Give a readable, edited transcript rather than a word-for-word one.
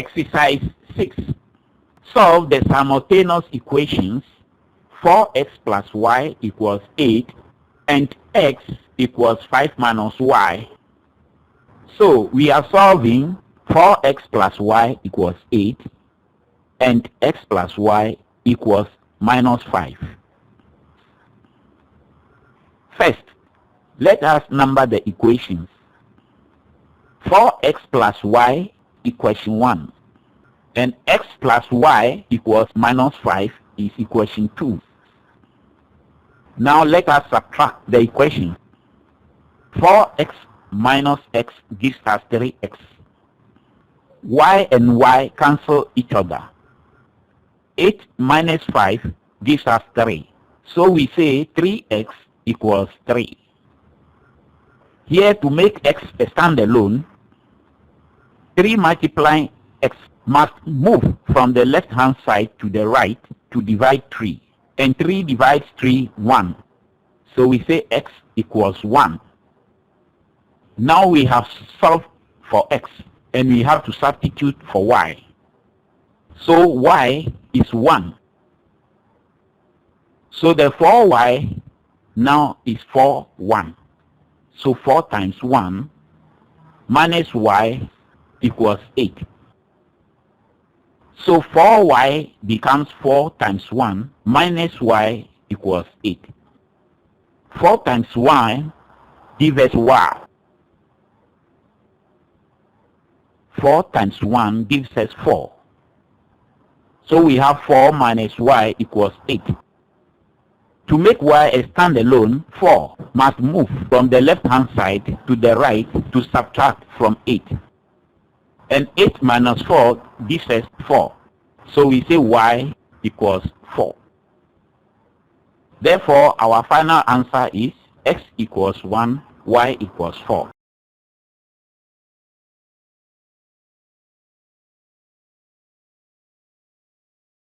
Exercise 6. Solve the simultaneous equations 4x plus y equals 8 and x equals 5 minus y. So we are solving 4x plus y equals 8 and x plus y equals minus 5. First, let us number the equations. 4x plus y equation 1 and x plus y equals minus 5 is equation 2. Now let us subtract the equation. 4x minus x gives us 3x. Y and y cancel each other. 8 minus 5 gives us 3. So we say 3x equals 3. Here, to make x a standalone, 3 multiplying x must move from the left hand side to the right to divide 3. And 3 divides 3, 1. So we say x equals 1. Now we have solved for x and we have to substitute for y. So y is 1. So the 4y now is 4, 1. So 4 times 1 minus y equals 8. So 4y becomes 4 times 1 minus y equals 8. 4 times y gives us y. 4 times 1 gives us 4. So we have 4 minus y equals 8. To make y a standalone, 4 must move from the left hand side to the right to subtract from 8. And 8 minus 4 gives us 4. So we say y equals 4. Therefore, our final answer is x equals 1, y equals 4.